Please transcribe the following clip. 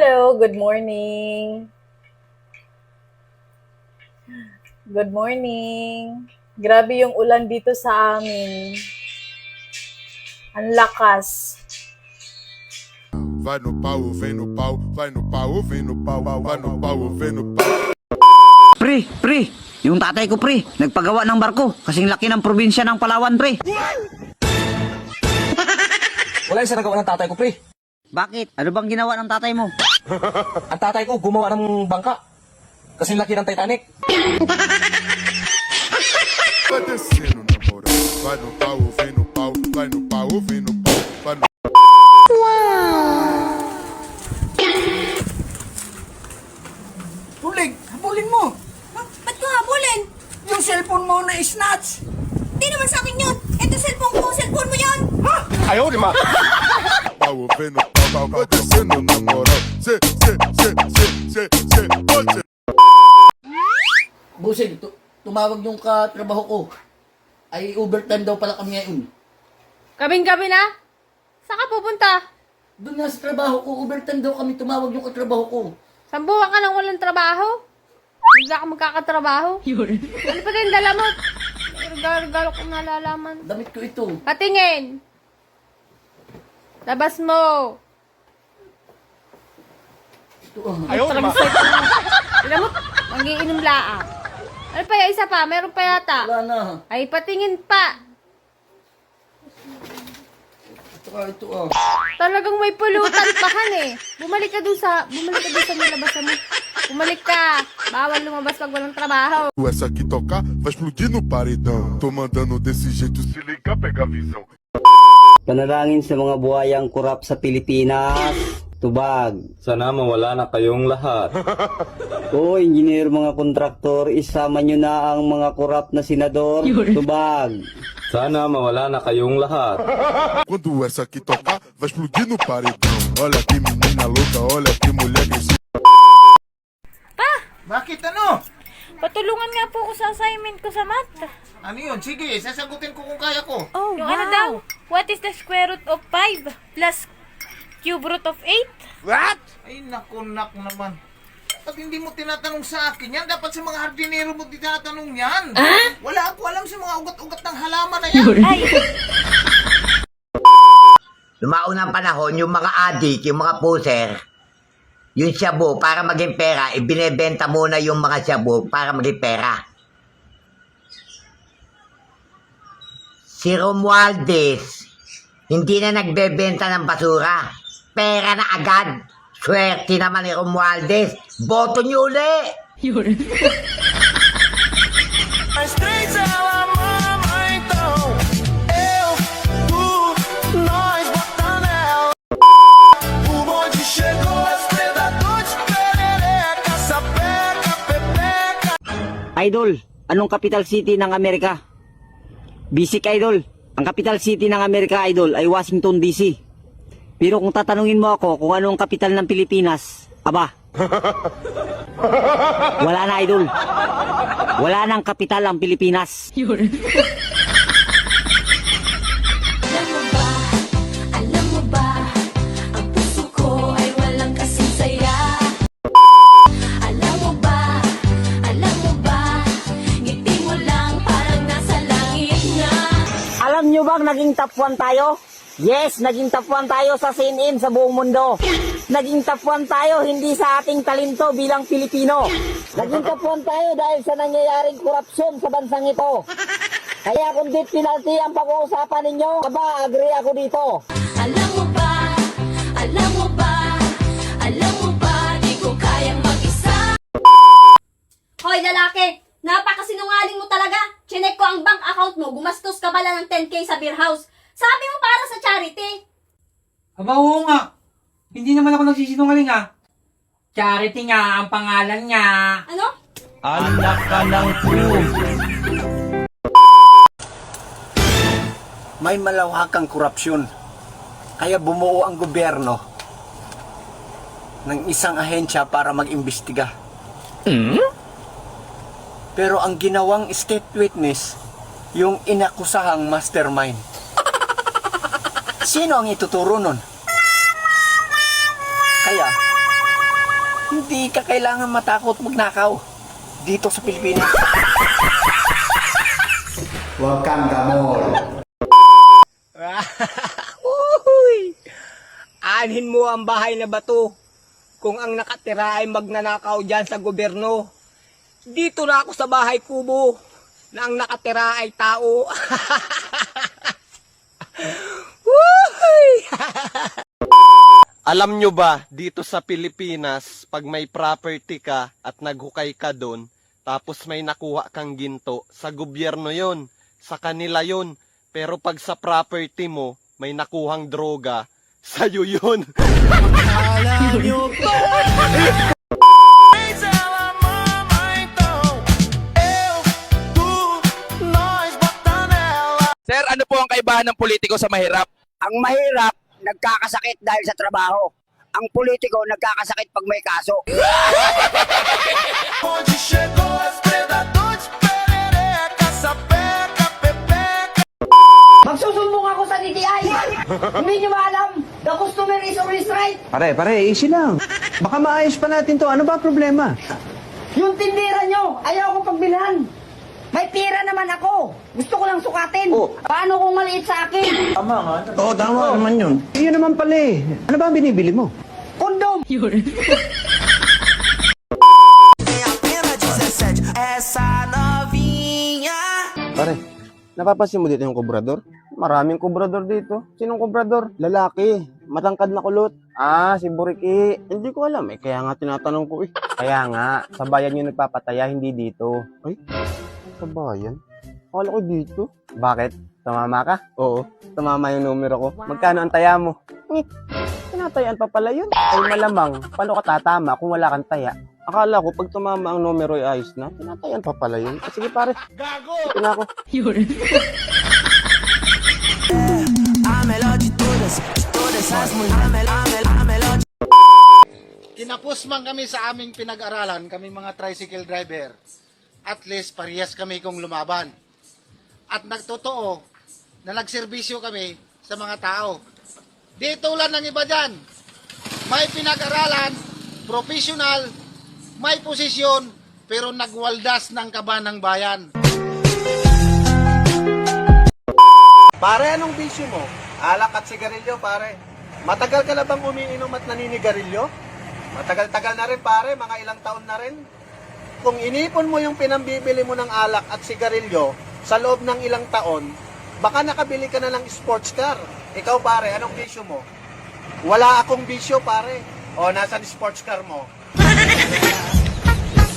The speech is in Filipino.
Hello, good morning. Good morning. Grabe yung ulan dito sa amin. Ang lakas. Vai no pau, vem no pau, vai no pau, vem no pau, vai no pau, vem no pau. Pre, yung tatay ko pre, nagpagawa ng barko, kasing laki ng probinsya ng Palawan pre. Wala yung nagawa ng tatay ko, pre. Bakit? Ano bang ginawa ng tatay mo? Ang tatay ko gumawa ng bangka. Kasing laki ng Titanic. Vai descendo na moral, vai no pau, vem no pau, vai no pau, vem no pau, vai no. Tulig, habulin mo. Ba't ko habulin? Yung cellphone mo na snatch. Di naman sa akin yun. Ito cellphone mo yun. Pau, vem no pau, vai descendo na moral. Se, pode. Busing, tumawag yung katrabaho ko. Ay overtime daw pala kami ngayon. Gabing-gabi na? Saan ka pupunta? Doon nga sa trabaho ko, overtime daw kami tumawag yung katrabaho ko. Sambuhan ka lang walang trabaho? Bigla ka magkakatrabaho? Ano pa din dala mo? Regalo ko nalalaman. Damit ko ito. Patingin! Labas mo! Ito ah. Translate mo. Tignan mo, mag-iinom laang. Ano pa yung isa pa? Meron pa yata. Wala na. Ay, patingin pa. Ito ah. Talagang may pulutan pa kan eh. Bumalik ka dun sa nilabasan mo. Bumalik ka. Bawal lumabas pag walang trabaho. Essa aqui tocar vai explodir no paredão. Tô mandando desse jeito, se liga, pega a visão. Panalangin sa mga buhayang kurap sa Pilipinas. Tubag. Sana mawala na kayong lahat. O engineer, mga kontraktor, isama nyo na ang mga kurap na senador. Tubag. Sana mawala na kayong lahat. Quando essa aqui tocar, vai explodir no paredão. Olha que menina louca, olha que mulher agressiva. Bakit ano? Patulungan nga po ko sa assignment ko sa math. Ano yun? Sige, sasagutin ko kung kaya ko. Oh, yung ano daw? What is the square root of 5 plus cube root of 8? Ay nakunak naman. Pag hindi mo tinatanong sa akin yan, dapat sa mga hardinero mo tinatanong yan. Wala ako alam sa mga ugat-ugat ng halaman na yan. Ay, Lumaunang panahon, yung mga adik, yung mga puser, yung shabu, para maging pera, ibinebenta muna yung mga shabu para maging pera. Si Romualdez, hindi na nagbebenta ng basura. Pera na agad. Swerte naman ni Romualdez. Boto niyo uli! Idol, anong capital city ng Amerika? Basic Idol, ang capital city ng Amerika, Idol, ay Washington DC. Pero kung tatanungin mo ako kung anong capital ng Pilipinas, aba, wala na, Idol. Wala nang kapital ang Pilipinas. Alam mo ba, ang puso ko ay walang kasing saya. Alam mo ba, ngiti mo lang parang nasa langit na. Alam nyo bang naging top 1 tayo? Yes, naging top 1 tayo sa CNN sa buong mundo. Naging top 1 tayo hindi sa ating talento bilang Pilipino. Naging top 1 tayo dahil sa nangyayaring korupsyon sa bansang ito. Kaya kung death penalty ang pag-uusapan ninyo, aba, agree ako dito. Alam mo ba, di ko kayang mag-isa. Hoy lalaki, napakasinungaling mo talaga. Chinek ko ang bank account mo, gumastos ka pala ng 10K sa beer house. Sabi mo para sa charity. Aba, oo nga. Hindi naman ako nagsisinungaling ah. Charity nga ang pangalan niya. Ano? Anak ka ng proof. May malawakang korupsyon. Kaya bumuo ang gobyerno ng isang ahensya para mag-imbestiga. Pero ang ginawang state witness, yung inakusahang mastermind. Sino ang ituturo nun? Kaya, Hindi ka kailangan matakot magnakaw dito sa Pilipinas. Huwag kang gamol. Uy! Anhin mo ang bahay na bato kung ang nakatira ay magnanakaw dyan sa gobyerno. Dito na ako sa bahay kubo na ang nakatira ay tao. Uy! Alam nyo ba, dito sa Pilipinas, pag may property ka at naghukay ka doon, tapos may nakuha kang ginto, sa gobyerno yon, sa kanila yon. Pero pag sa property mo, may nakuhang droga, sa'yo yun. Alam nyo ba? Sir, ano po ang kaibahan ng politiko sa mahirap? Ang mahirap, nagkakasakit dahil sa trabaho. Ang politiko, nagkakasakit pag may kaso. Magsusumbong ako sa DTI. Hindi nyo ba alam? The customer is always right. Pare, easy lang. Baka maayos pa natin to. Ano ba problema? Yung tindera nyo, ayaw ko pagbilhan. May pira naman ako. Gusto ko lang sukatin. Paano kung maliit sa akin? Oo, tama naman yun. Yun naman pala eh. Ano ba ang binibili mo? Kondom. Pare, napapansin mo dito yung kobrador? Maraming kobrador dito. Sinong kobrador? Lalaki. Matangkad na kulot. Ah, si Buriki. Hindi ko alam eh. Kaya nga tinatanong ko eh. Kaya nga, sa bayan yung nagpapataya, hindi dito. Ay, sa bayan? Akala ko dito. Bakit? Tumama ka? Oo, tumama yung numero ko. Magkano ang taya mo? Tinatayaan pa pala yun. Ay malamang, paano ka tatama kung wala kang taya? Akala ko pag tumama ang numero ay ayos na. Tinatayaan pa pala yun. Sige pare. Gago! Ito na ako. Kinapos man kami sa aming pinag-aralan, kami mga tricycle driver. At least parehas kami kung lumaban. At nagtotoo na nagserbisyo kami sa mga tao. Di tulad ng iba dyan. May pinag-aralan, professional, may posisyon, pero nagwaldas ng kaba ng bayan. Pare, anong bisyo mo? Alak at sigarilyo, pare. Matagal ka na bang umiinom at naninigarilyo? Matagal-tagal na rin, pare. Mga ilang taon na rin. Kung inipon mo yung pinambibili mo ng alak at sigarilyo sa loob ng ilang taon, baka nakabili ka na ng sports car. Ikaw, pare, anong bisyo mo? Wala akong bisyo, pare. O, nasan sports car mo?